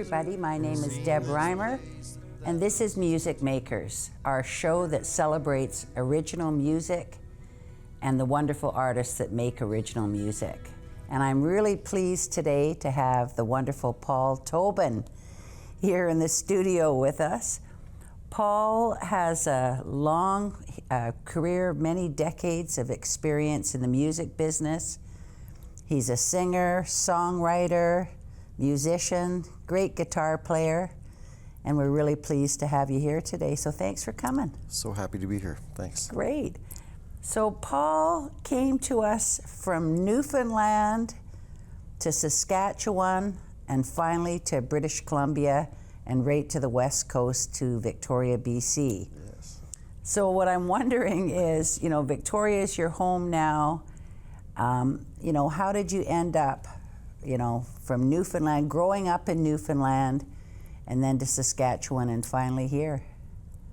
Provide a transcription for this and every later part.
everybody, my name is Deb Rhymer, and this is Music Makers, our show that celebrates original music and the wonderful artists that make original music. And I'm really pleased today to have the wonderful Paul Tobin here in the studio with us. Paul has a long career, many decades of experience in the music business. He's a singer, songwriter, musician, great guitar player, and we're really pleased to have you here today. So thanks for coming. So happy to be here. Thanks. Great. So Paul came to us from Newfoundland to Saskatchewan and finally to British Columbia and right to the West Coast to Victoria, BC. Yes. So what I'm wondering is, Victoria is your home now. How did you end up, from Newfoundland, growing up in Newfoundland, and then to Saskatchewan and finally here?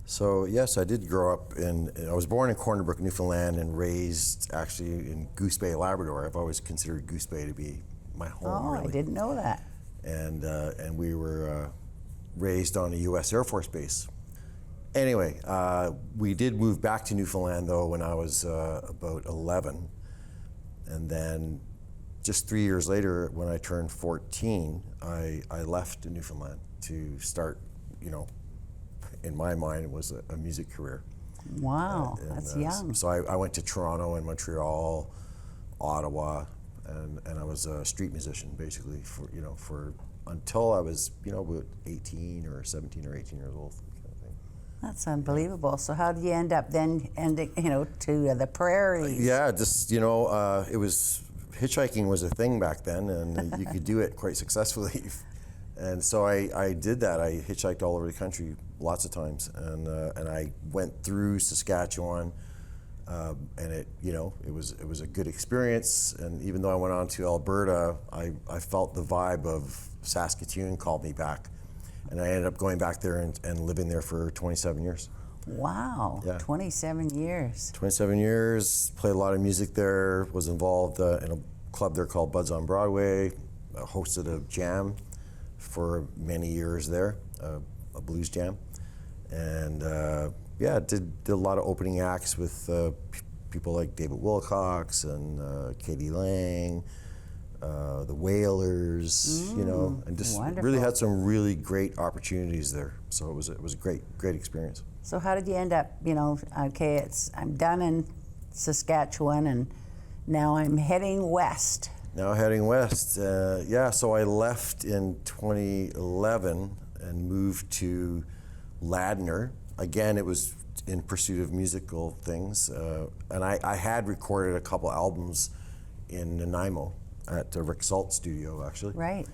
So yes, I did grow up I was born in Corner Brook, Newfoundland, and raised actually in Goose Bay, Labrador. I've always considered Goose Bay to be my home. Oh, really. I didn't know that. And we were raised on a U.S. Air Force base. Anyway, we did move back to Newfoundland though when I was about 11, and then just 3 years later, when I turned 14, I left Newfoundland to start, in my mind, it was a music career. Wow, that's young. So I went to Toronto and Montreal, Ottawa, and I was a street musician basically for until I was about 18 or 17 or 18 years old. Kind of thing. That's unbelievable. So how did you end up then ending, to the prairies? Yeah, just it was hitchhiking was a thing back then, and you could do it quite successfully. And so I did that. I hitchhiked all over the country lots of times, and I went through Saskatchewan, and it was a good experience. And even though I went on to Alberta, I felt the vibe of Saskatoon called me back, and I ended up going back there and living there for 27 years. Wow, yeah. 27 years. 27 years, played a lot of music there, was involved in a club there called Buds on Broadway, hosted a jam for many years there, a blues jam. And did a lot of opening acts with people like David Wilcox and Katie Lang, the Whalers, and just wonderful. Really had some really great opportunities there. So it was a great experience. So how did you end up, I'm done in Saskatchewan and now I'm heading west. Now heading west, so I left in 2011 and moved to Ladner. Again, it was in pursuit of musical things. And I had recorded a couple albums in Nanaimo at Rick Salt's studio, actually. Right.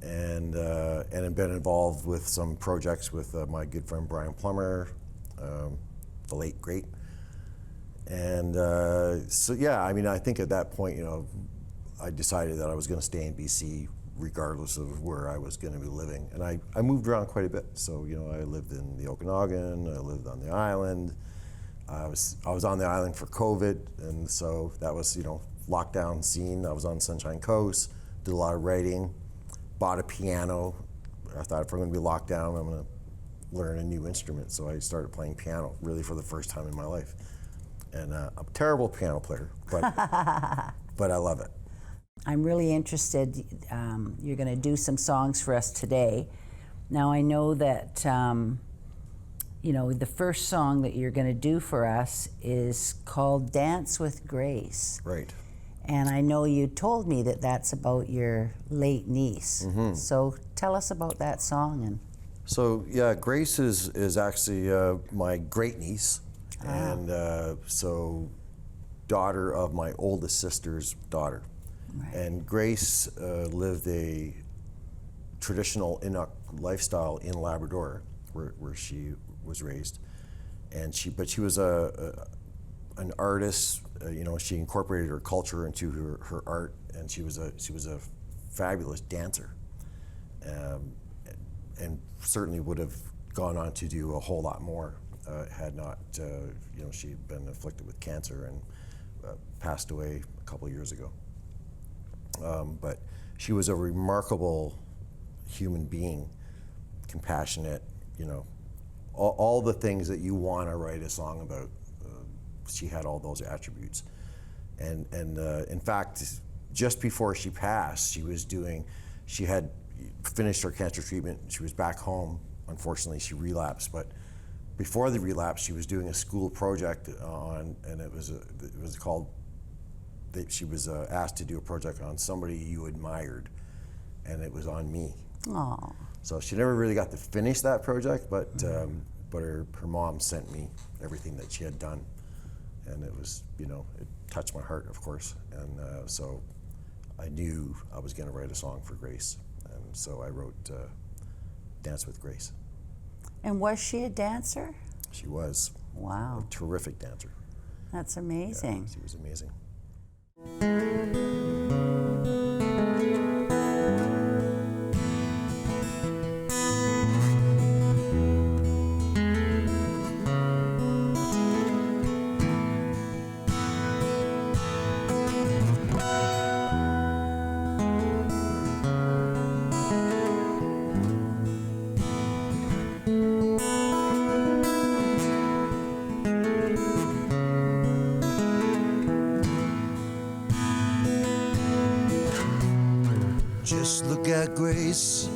And had been involved with some projects with my good friend Brian Plummer, the late great. And I think at that point, I decided that I was going to stay in BC regardless of where I was going to be living. And I moved around quite a bit. So, I lived in the Okanagan, I lived on the island. I was on the island for COVID, and so that was, lockdown scene. I was on Sunshine Coast, did a lot of writing, bought a piano. I thought if I'm going to be locked down, I'm going to learn a new instrument. So I started playing piano, really for the first time in my life. And I'm a terrible piano player, but I love it. I'm really interested. You're going to do some songs for us today. Now I know that the first song that you're going to do for us is called "Dance with Grace." Right. And I know you told me that that's about your late niece. Mm-hmm. So tell us about that song. So yeah, Grace is actually my great niece. And so daughter of my oldest sister's daughter. Right. And Grace lived a traditional Inuk lifestyle in Labrador, where she was raised. And she was an artist. She incorporated her culture into her art, and she was a fabulous dancer, and certainly would have gone on to do a whole lot more had not, she'd been afflicted with cancer and passed away a couple of years ago. But she was a remarkable human being, compassionate, you know, all the things that you want to write a song about. She had all those attributes. And in fact, just before she passed, she had finished her cancer treatment. She was back home. Unfortunately, she relapsed. But before the relapse, she was doing a school project and it was called. She was asked to do a project on somebody you admired, and it was on me. Aww. So she never really got to finish that project, but her mom sent me everything that she had done, and it was, you know, it touched my heart, of course, and so I knew I was going to write a song for Grace, and so I wrote "Dance with Grace." And was she a dancer? She was. Wow. A terrific dancer. That's amazing. Yeah, she was amazing. Just look at Grace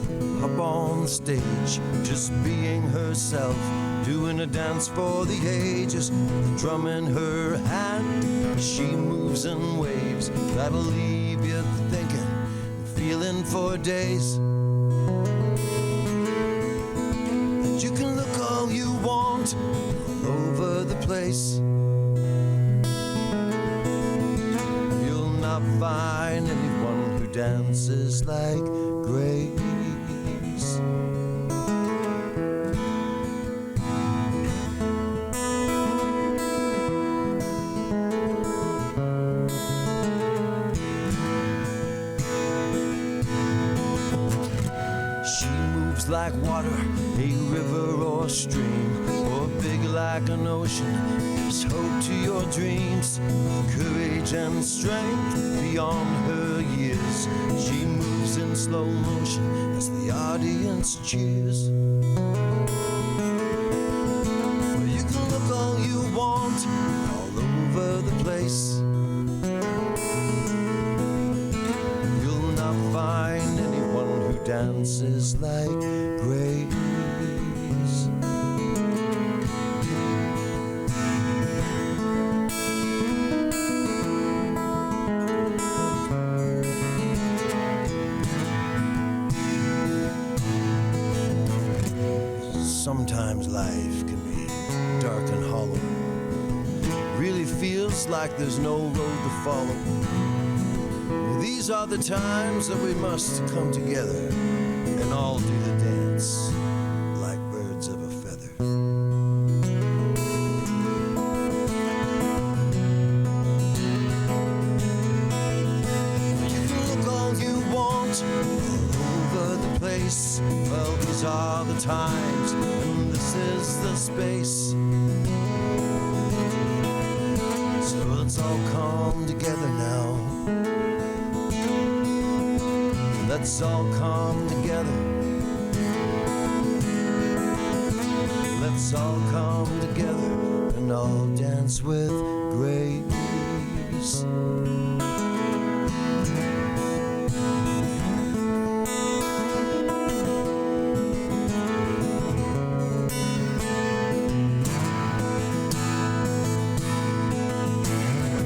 up on the stage, just being herself, doing a dance for the ages, the drum in her hand. She moves and waves that'll leave you thinking and feeling for days. And you can look all you want all over the place, you'll not find anyone who dances like Grace. She moves like water, a river or stream, or big like an ocean. Gives hope to your dreams, courage and strength beyond her years. She moves in slow motion as the audience cheers. Well, you can look all you want all over the place, you'll not find anyone who dances like Grace. Sometimes life can be dark and hollow, really feels like there's no road to follow. These are the times that we must come together and all do the dance like birds of a feather. You can look all you want all over the place. Well, these are the times and this is the space. So let's all come together now. Let's all come together. Let's all come together and all dance with Grace.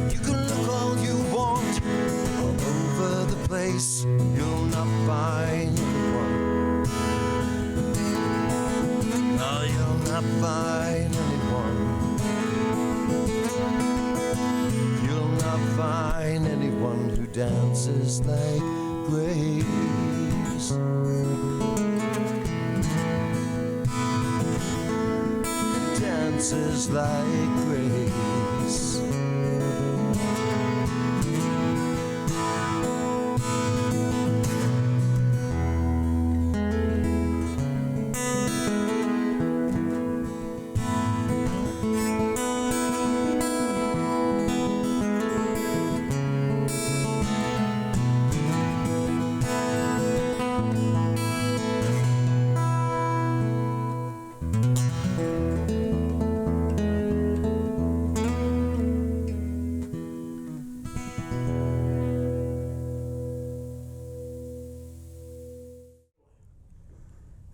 You can look all you want all over the place, you'll not find anyone. No, you'll not find anyone. You'll not find anyone who dances like Grace. Dances like Grace.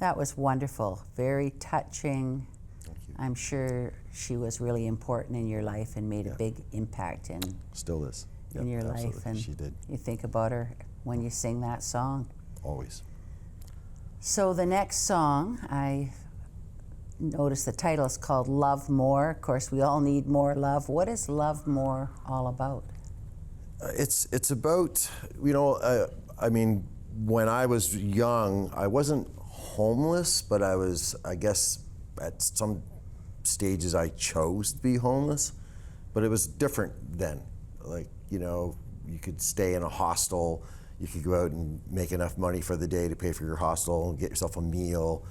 That was wonderful, very touching. Thank you. I'm sure she was really important in your life and made a big impact in Still is. in your absolutely. life. And She did. you think about her when you sing that song. Always. So the next song, I noticed the title is called Love More. Of course, we all need more love. What is Love More all about? It's about, I mean, when I was young, I wasn't homeless, but I was, I guess, at some stages I chose to be homeless, but it was different then. Like, you could stay in a hostel, you could go out and make enough money for the day to pay for your hostel and get yourself a meal,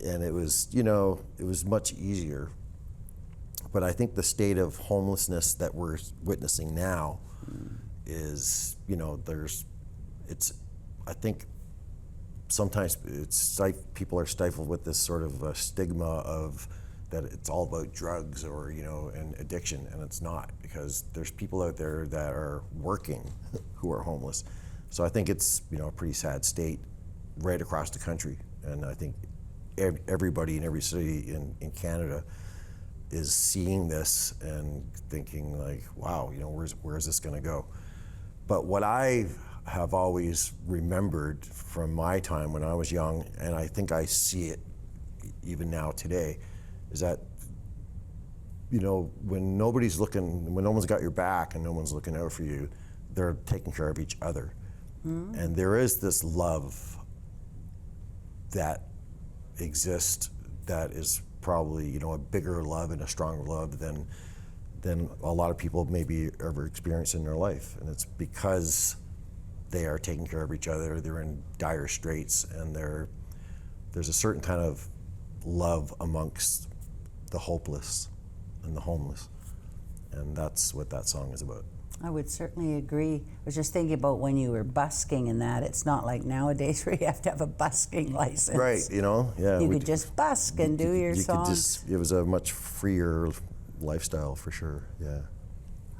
and it was, it was much easier. But I think the state of homelessness that we're witnessing now is, I think sometimes people are stifled with this sort of stigma of that it's all about drugs or, and addiction, and it's not, because there's people out there that are working who are homeless. So I think it's, a pretty sad state right across the country, and I think everybody in every city in Canada is seeing this and thinking like, wow, where's this gonna go? But what I have always remembered from my time when I was young, and I think I see it even now today, is that, when nobody's looking, when no one's got your back and no one's looking out for you, they're taking care of each other. And there is this love that exists that is probably, a bigger love and a stronger love than a lot of people maybe ever experience in their life. And it's because they are taking care of each other, they're in dire straits, and there's a certain kind of love amongst the hopeless and the homeless. And that's what that song is about. I would certainly agree. I was just thinking about when you were busking and that. It's not like nowadays where you have to have a busking license. Right, yeah. You could just busk and do your songs. It was a much freer lifestyle for sure, yeah.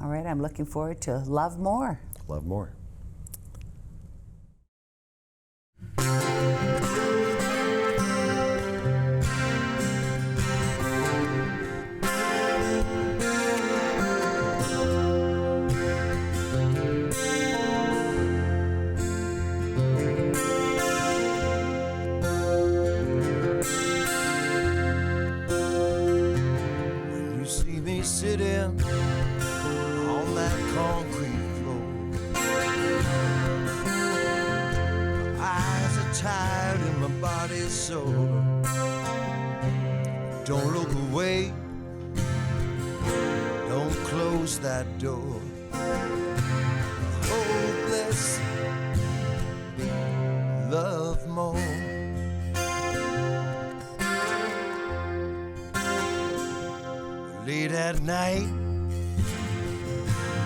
All right, I'm looking forward to Love More. Love More. Sitting on that concrete floor, my eyes are tired and my body's sore. Don't look away, don't close that door. Hopeless, love more. Late at night,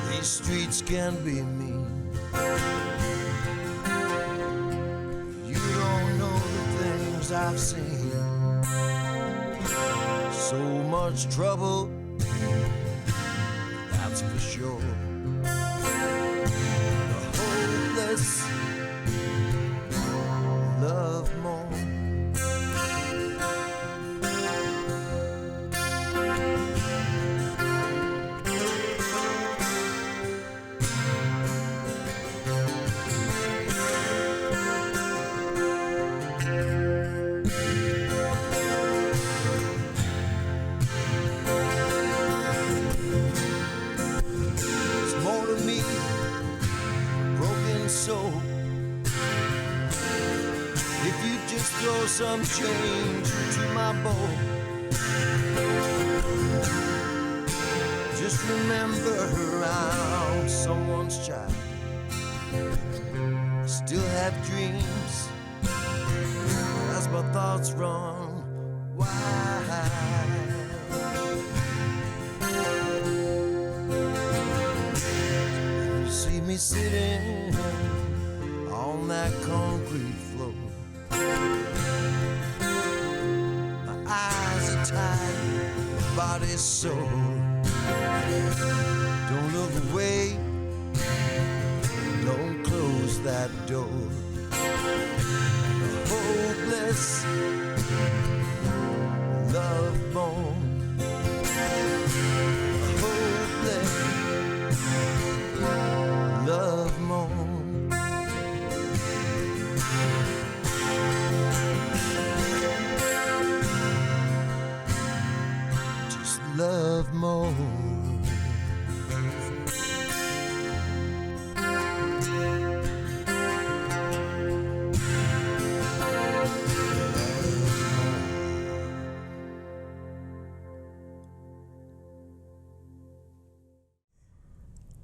these streets can be mean. You don't know the things I've seen. So much trouble, that's for sure. The hopeless love more. Throw some change to my bowl. Just remember I'm someone's child. I still have dreams as my thoughts run wild. You see me sitting on that concrete floor. Eyes are tired, my body's sore. Don't look away, don't close that door. hopeless love moan, a hopeless love moan. Just love moan.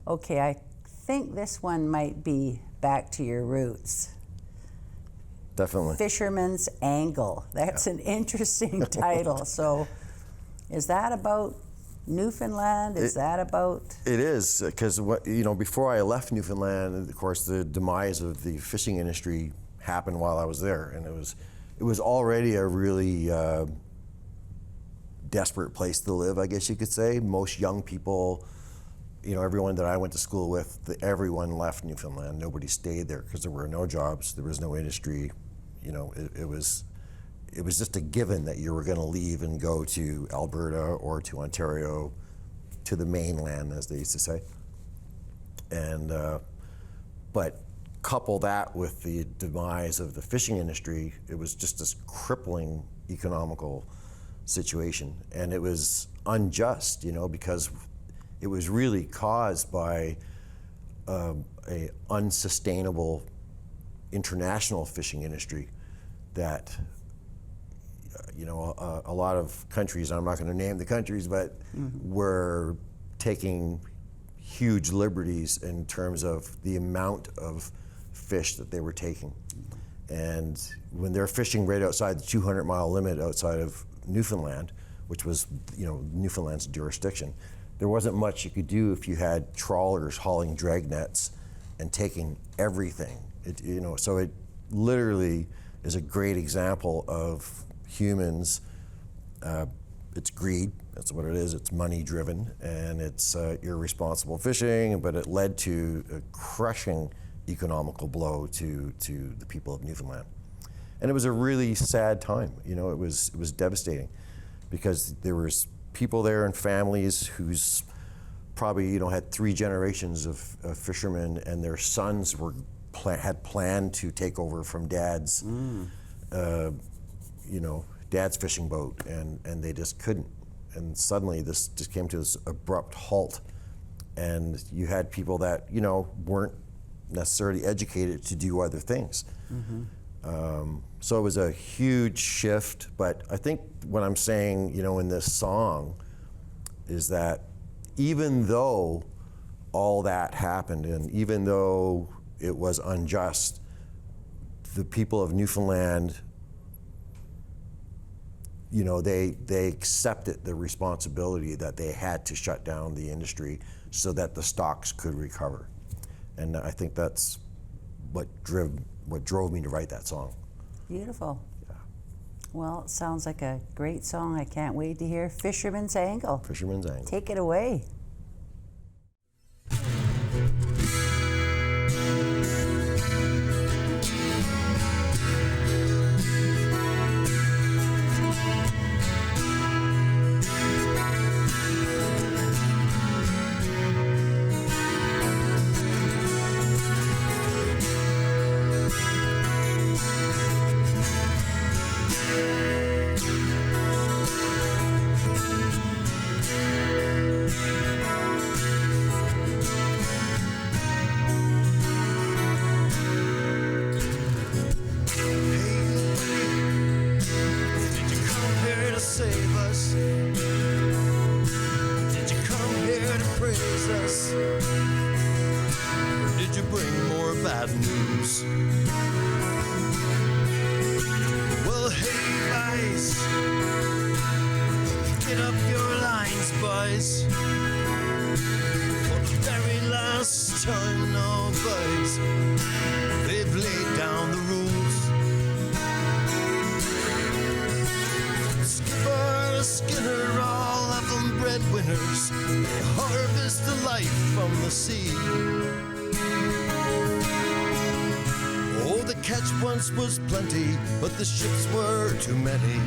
Okay, I think this one might be back to your roots. Definitely. Fisherman's Angle. That's an interesting title. So is that about Newfoundland? Is that about? It is, because before I left Newfoundland, of course, the demise of the fishing industry happened while I was there, and it was already a really desperate place to live, I guess you could say. Most young people, everyone that I went to school with, everyone left Newfoundland. Nobody stayed there because there were no jobs, there was no industry. It was just a given that you were going to leave and go to Alberta or to Ontario, to the mainland, as they used to say. And but couple that with the demise of the fishing industry, it was just this crippling economical situation, and it was unjust, because it was really caused by a unsustainable international fishing industry that a lot of countries, I'm not going to name the countries, but were taking huge liberties in terms of the amount of fish that they were taking. And when they're fishing right outside the 200-mile limit outside of Newfoundland, which was Newfoundland's jurisdiction, there wasn't much you could do if you had trawlers hauling drag nets and taking everything. So it literally is a great example of humans. It's greed, that's what it is. It's money driven, and it's irresponsible fishing, but it led to a crushing economical blow to the people of Newfoundland. And it was a really sad time. It was devastating, because there was people there and families who's probably had 3 generations of fishermen, and their sons had planned to take over from dad's dad's fishing boat, and they just couldn't. And suddenly this just came to this abrupt halt, and you had people that weren't necessarily educated to do other things. So it was a huge shift, but I think what I'm saying, in this song is that even though all that happened, and even though it was unjust, the people of Newfoundland, they accepted the responsibility that they had to shut down the industry so that the stocks could recover. And I think that's what drove me to write that song. Beautiful. Yeah. Well, it sounds like a great song. I can't wait to hear Fisherman's Angle. Fisherman's Angle. Take it away. Winners, they harvest the life from the sea. Oh, they catch once was plenty, but the ships were too many.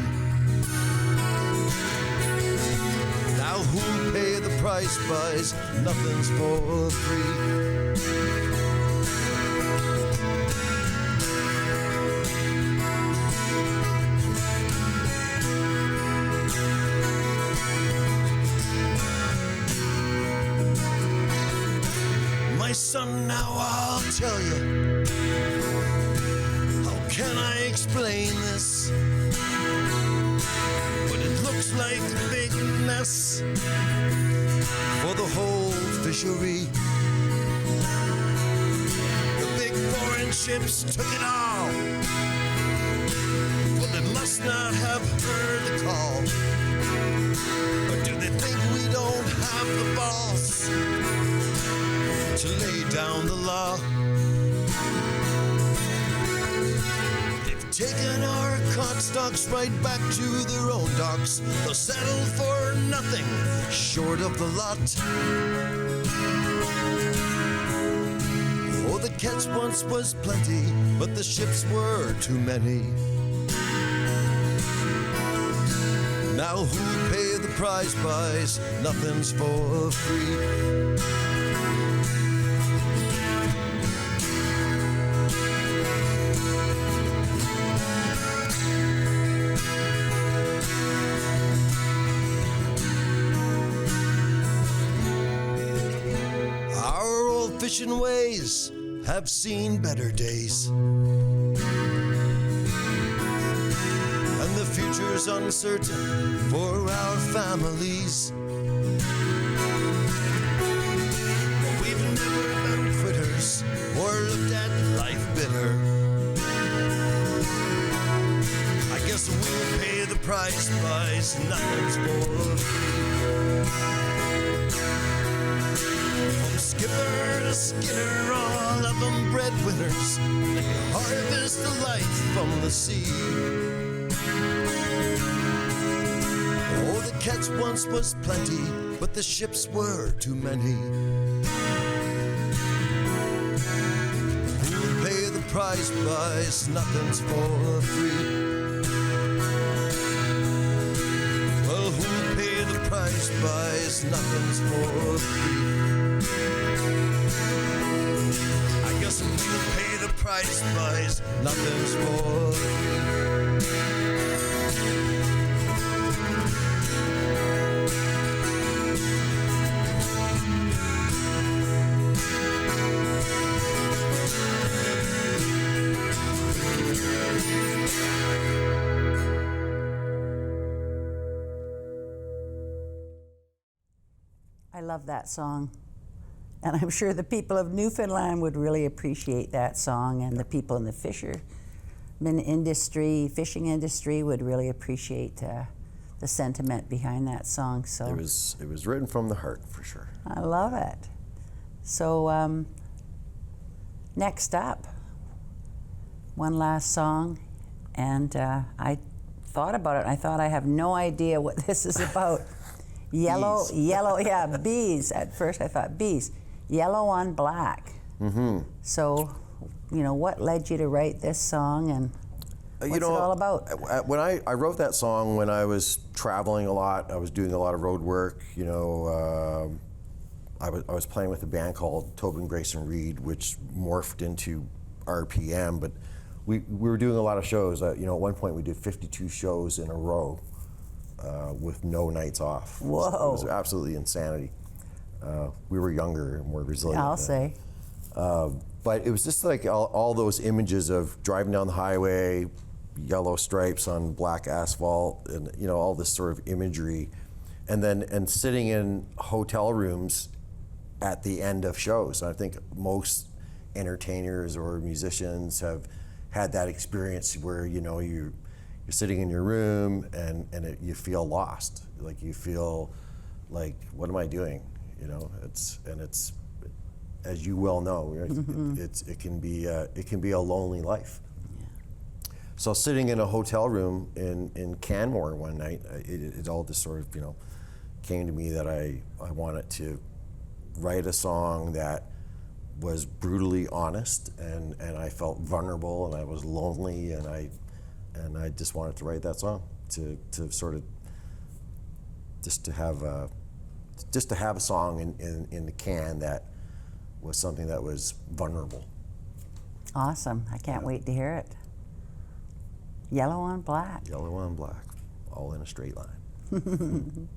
Now who'll pay the price, boys? Nothing's for free. My son, now I'll tell you, how can I explain this? But it looks like a big mess for the whole fishery. The big foreign ships took it all, but they must not have heard the call. Or do they think we don't have the balls to lay down the law? They've taken our cod stocks right back to their own docks. They'll settle for nothing short of the lot. Oh, the catch once was plenty, but the ships were too many. Now who'll pay the price, boys? Nothing's for free. Fishing ways have seen better days, and the future's uncertain for our families. But we've never been quitters or looked at life bitter. I guess we'll pay the price, boys. Nothing's for free. From skipper to skinner, all of them breadwinners. They harvest the life from the sea. Oh, the catch once was plenty, but the ships were too many. Who'll pay the price, boys? Nothing's for free. Well, who'll pay the price, boys? Nothing's for free. I guess we'll pay the price, boys. Nothing's for free. I love that song. And I'm sure the people of Newfoundland would really appreciate that song, and the people in the fishing industry would really appreciate the sentiment behind that song. So it was written from the heart, for sure. I love it. So next up, one last song, and I thought about it, and I thought I have no idea what this is about. Yellow, yeah, bees. At first I thought bees. Yellow on Black. Mm-hmm. So, what led you to write this song, and what's it all about? When I wrote that song when I was traveling a lot, I was doing a lot of road work. I was playing with a band called Tobin, Grace and Reed, which morphed into RPM. But we were doing a lot of shows. At one point we did 52 shows in a row with no nights off. Whoa! It was absolutely insanity. We were younger and more resilient. I'll say. But it was just like all those images of driving down the highway, yellow stripes on black asphalt, and all this sort of imagery, and sitting in hotel rooms at the end of shows. I think most entertainers or musicians have had that experience where you're sitting in your room and you feel lost, like you feel like, what am I doing? It's as you well know, mm-hmm. it can be a lonely life. Yeah. So sitting in a hotel room in Canmore one night, it all just sort of came to me that I wanted to write a song that was brutally honest, and I felt vulnerable, and I was lonely, and I just wanted to write that song to sort of just to have a song in the can that was something that was vulnerable. Awesome. I can't wait to hear it. Yellow on black. Yellow on black, all in a straight line.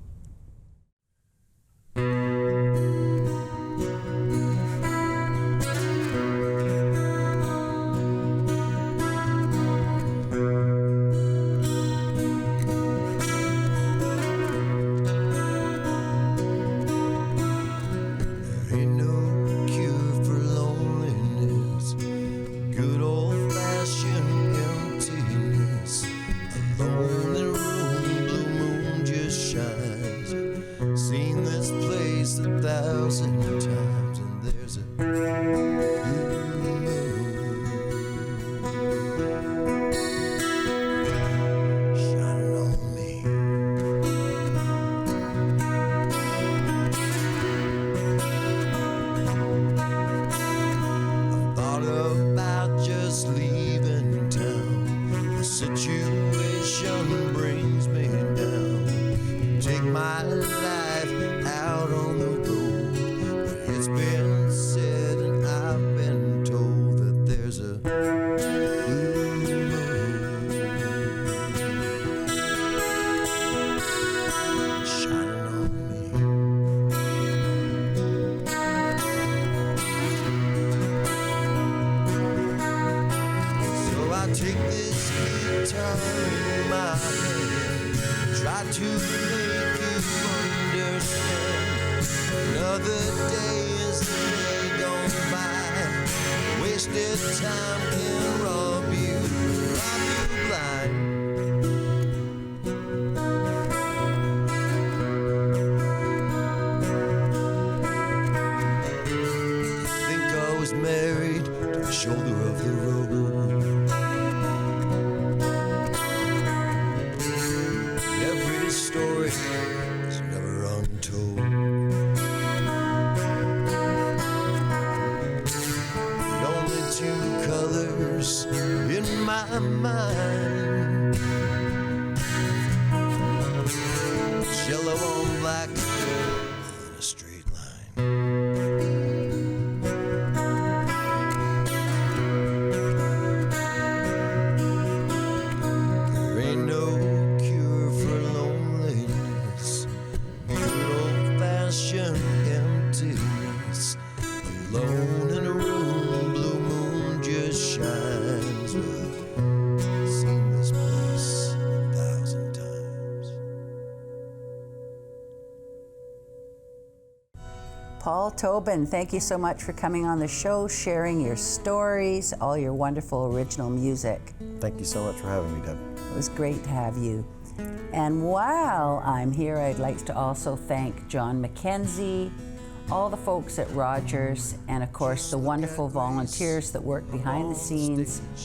Paul Tobin, thank you so much for coming on the show, sharing your stories, all your wonderful original music. Thank you so much for having me, Deb. It was great to have you. And while I'm here, I'd like to also thank John McKenzie, all the folks at Rogers, and of course the wonderful volunteers that work behind the scenes